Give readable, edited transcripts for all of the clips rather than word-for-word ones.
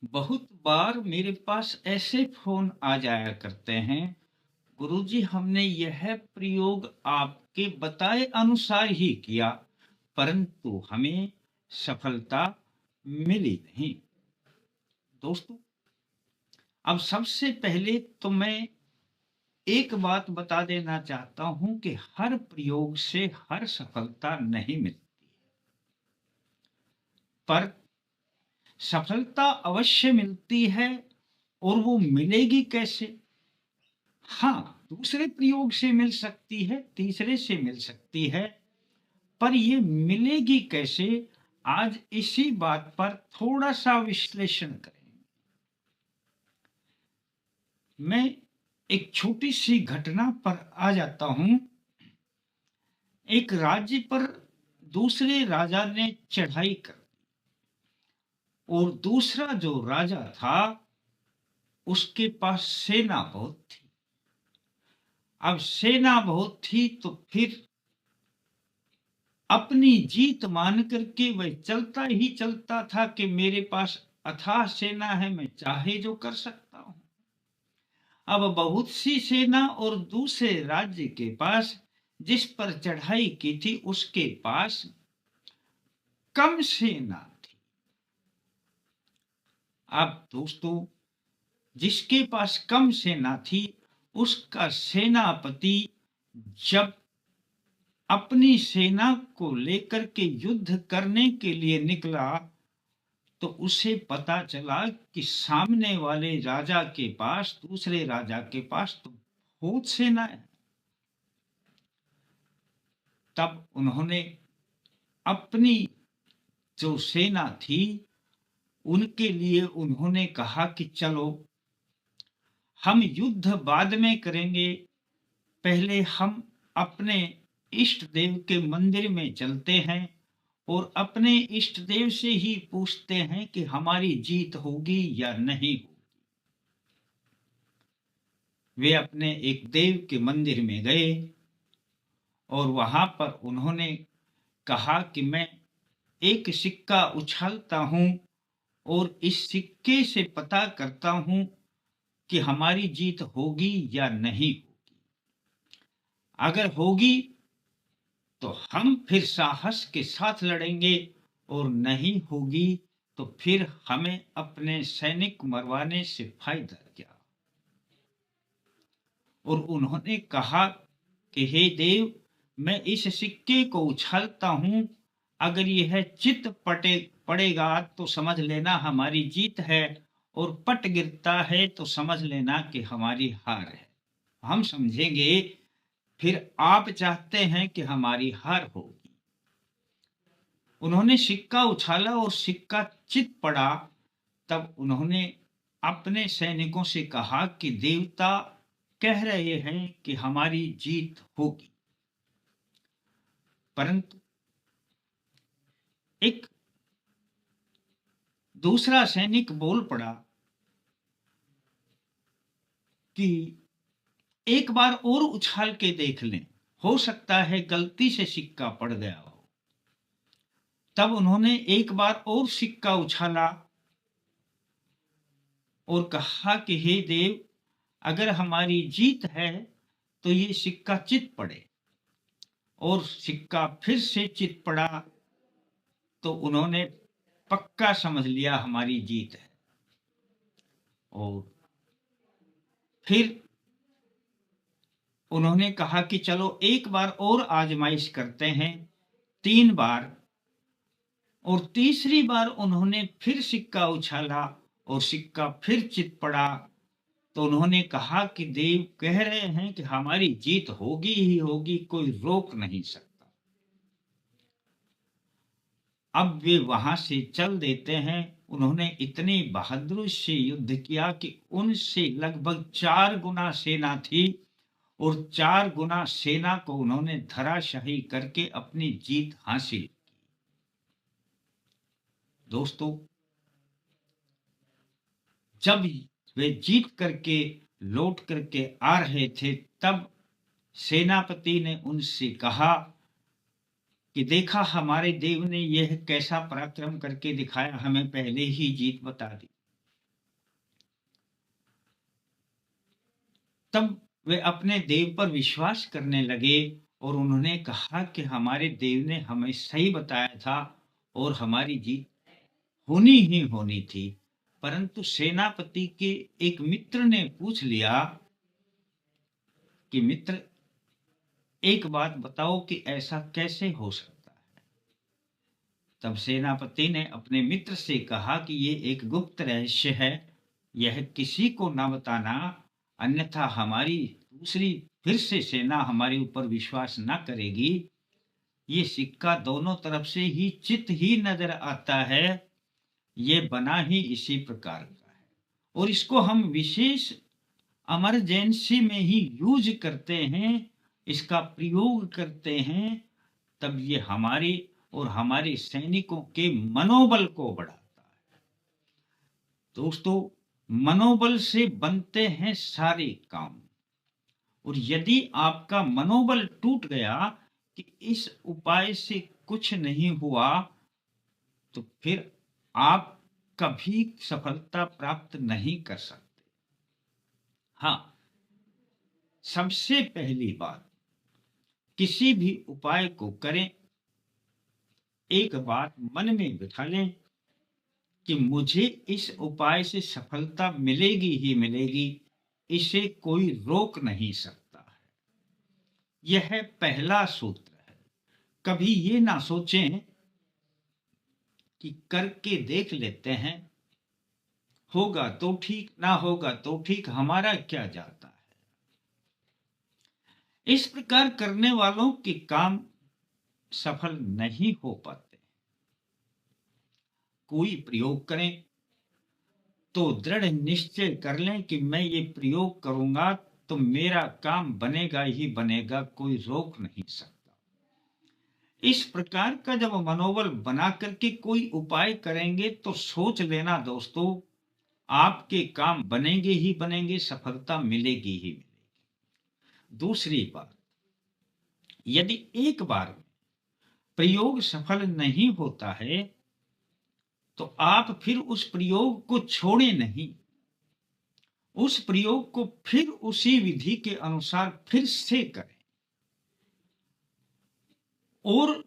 बहुत बार मेरे पास ऐसे फ़ोन आ जाया करते हैं, गुरुजी हमने यह प्रयोग आपके बताए अनुसार ही किया, परंतु हमें सफलता मिली नहीं। दोस्तों, अब सबसे पहले तो मैं एक बात बता देना चाहता हूं कि हर प्रयोग से हर सफलता नहीं मिलती, पर सफलता अवश्य मिलती है। और वो मिलेगी कैसे? हाँ, दूसरे प्रयोग से मिल सकती है, तीसरे से मिल सकती है, पर ये मिलेगी कैसे? आज इसी बात पर थोड़ा सा विश्लेषण करेंगे। मैं एक छोटी सी घटना पर आ जाता हूं। एक राज्य पर दूसरे राजा ने चढ़ाई कर दी और दूसरा जो राजा था उसके पास सेना बहुत थी। अब सेना बहुत थी तो फिर अपनी जीत मान करके वह चलता ही चलता था कि मेरे पास अथाह सेना है, मैं चाहे जो कर सकता हूं। अब बहुत सी सेना और दूसरे राज्य के पास, जिस पर चढ़ाई की थी उसके पास कम सेना थी। अब दोस्तों, जिसके पास कम सेना थी उसका सेनापति जब अपनी सेना को लेकर के युद्ध करने के लिए निकला तो उसे पता चला कि सामने वाले राजा के पास, दूसरे राजा के पास तो बहुत सेना है। तब उन्होंने अपनी जो सेना थी उनके लिए उन्होंने कहा कि चलो हम युद्ध बाद में करेंगे, पहले हम अपने इष्ट देव के मंदिर में चलते हैं और अपने इष्ट देव से ही पूछते हैं कि हमारी जीत होगी या नहीं होगी। वे अपने एक देव के मंदिर में गए और वहां पर उन्होंने कहा कि मैं एक सिक्का उछालता हूं और इस सिक्के से पता करता हूं कि हमारी जीत होगी या नहीं होगी। अगर होगी तो हम फिर साहस के साथ लड़ेंगे और नहीं होगी तो फिर हमें अपने सैनिक मरवाने से फायदा क्या। और उन्होंने कहा कि हे देव, मैं इस सिक्के को उछालता हूं, अगर यह चित पड़ेगा तो समझ लेना हमारी जीत है, और पट गिरता है तो समझ लेना कि हमारी हार है। हम समझेंगे, फिर आप चाहते हैं कि हमारी हार होगी। उन्होंने सिक्का उछाला और सिक्का चित पड़ा। तब उन्होंने अपने सैनिकों से कहा कि देवता कह रहे हैं कि हमारी जीत होगी। परंतु एक दूसरा सैनिक बोल पड़ा कि एक बार और उछाल के देख लें, हो सकता है गलती से सिक्का पड़ गया हो। तब उन्होंने एक बार और सिक्का उछाला और कहा कि हे देव, अगर हमारी जीत है तो ये सिक्का चित पड़े। और सिक्का फिर से चित पड़ा तो उन्होंने पक्का समझ लिया हमारी जीत है। और फिर उन्होंने कहा कि चलो एक बार और आजमाइश करते हैं। 3 बार, और तीसरी बार उन्होंने फिर सिक्का उछाला और सिक्का फिर चित पड़ा। तो उन्होंने कहा कि देव कह रहे हैं कि हमारी जीत होगी ही होगी, कोई रोक नहीं सकता। अब वे वहां से चल देते हैं। उन्होंने इतनी बहादुरी से युद्ध किया कि उनसे लगभग 4 गुना सेना थी और 4 गुना सेना को उन्होंने धराशाही करके अपनी जीत हासिल की। दोस्तों, जब वे जीत करके लौट करके आ रहे थे तब सेनापति ने उनसे कहा कि देखा, हमारे देव ने यह कैसा पराक्रम करके दिखाया, हमें पहले ही जीत बता दी। तब वे अपने देव पर विश्वास करने लगे और उन्होंने कहा कि हमारे देव ने हमें सही बताया था और हमारी जीत होनी ही होनी थी। परंतु सेनापति के एक मित्र ने पूछ लिया कि मित्र, एक बात बताओ कि ऐसा कैसे हो सकता है। तब सेनापति ने अपने मित्र से कहा कि ये एक गुप्त रहस्य है, यह किसी को न बताना, अन्यथा हमारी दूसरी फिर से सेना हमारे ऊपर विश्वास न करेगी। ये सिक्का दोनों तरफ से ही चित ही नजर आता है, ये बना ही इसी प्रकार का है और इसको हम विशेष इमरजेंसी में ही यूज करते हैं, इसका प्रयोग करते हैं, तब ये हमारे और हमारे सैनिकों के मनोबल को बढ़ाता है। दोस्तों, मनोबल से बनते हैं सारे काम, और यदि आपका मनोबल टूट गया कि इस उपाय से कुछ नहीं हुआ, तो फिर आप कभी सफलता प्राप्त नहीं कर सकते। हाँ, सबसे पहली बात, किसी भी उपाय को करें, एक बात मन में बिठा लें कि मुझे इस उपाय से सफलता मिलेगी ही मिलेगी, इसे कोई रोक नहीं सकता है। यह पहला सूत्र है। कभी ये ना सोचें कि करके देख लेते हैं, होगा तो ठीक, ना होगा तो ठीक, हमारा क्या जाता है। इस प्रकार करने वालों के काम सफल नहीं हो पाते। कोई प्रयोग करें तो दृढ़ निश्चय कर लें कि मैं ये प्रयोग करूंगा तो मेरा काम बनेगा ही बनेगा, कोई रोक नहीं सकता। इस प्रकार का जब मनोबल बना करके कोई उपाय करेंगे तो सोच लेना दोस्तों, आपके काम बनेंगे ही बनेंगे, सफलता मिलेगी ही मिलेगी। दूसरी बात, यदि एक बार प्रयोग सफल नहीं होता है तो आप फिर उस प्रयोग को छोड़े नहीं, उस प्रयोग को फिर उसी विधि के अनुसार फिर से करें और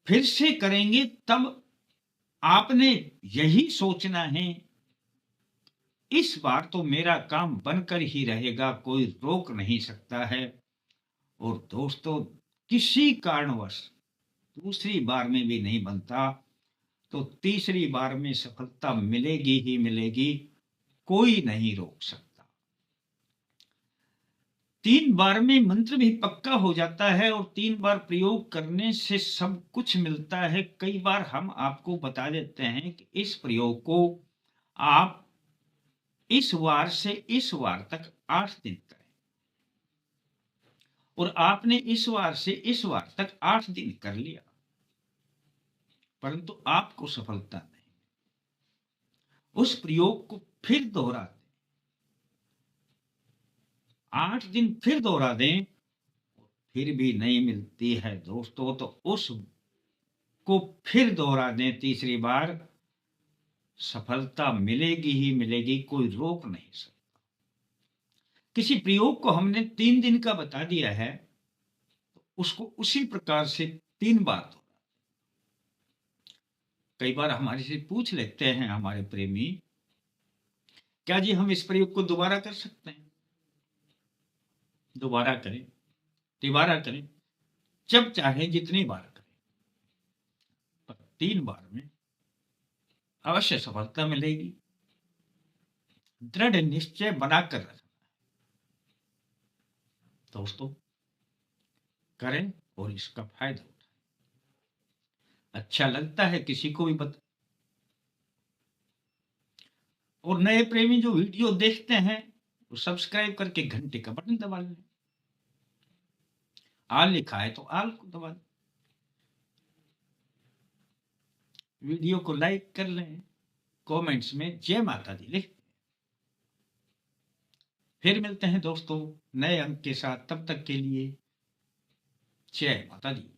फिर से करेंगे तब आपने यही सोचना है, इस बार तो मेरा काम बनकर ही रहेगा, कोई रोक नहीं सकता है। और दोस्तों, किसी कारणवश दूसरी बार में भी नहीं बनता तो तीसरी बार में सफलता मिलेगी ही मिलेगी, कोई नहीं रोक सकता। 3 बार में मंत्र भी पक्का हो जाता है और 3 बार प्रयोग करने से सब कुछ मिलता है। कई बार हम आपको बता देते हैं कि इस प्रयोग को आप इस वार से इस वार तक 8 दिन करें, और आपने इस वार से इस वार तक 8 दिन कर लिया, परंतु आपको सफलता नहीं। उस प्रयोग को फिर दोहरा दें, 8 दिन फिर दोहरा दें, फिर भी नहीं मिलती है दोस्तों, तो उस को फिर दोहरा दें तीसरी बार, सफलता मिलेगी ही मिलेगी, कोई रोक नहीं सकता। किसी प्रयोग को हमने 3 दिन का बता दिया है तो उसको उसी प्रकार से 3 बार दोहरा। कई बार हमारे से पूछ लेते हैं हमारे प्रेमी, क्या जी हम इस प्रयोग को दोबारा कर सकते हैं? दोबारा करें, तिबारा करें, जब चाहे जितनी बार करें, पर 3 बार में अवश्य सफलता मिलेगी। दृढ़ निश्चय बनाकर रखना है दोस्तों, करें और इसका फायदा उठाएं। अच्छा लगता है किसी को भी बता। और नए प्रेमी जो वीडियो देखते हैं वो सब्सक्राइब करके घंटे का बटन दबा लें, आल लिखा है तो आल को दबा दें, वीडियो को लाइक कर लें, कमेंट्स में जय माता दी लिख। फिर मिलते हैं दोस्तों नए अंक के साथ, तब तक के लिए जय माता दी।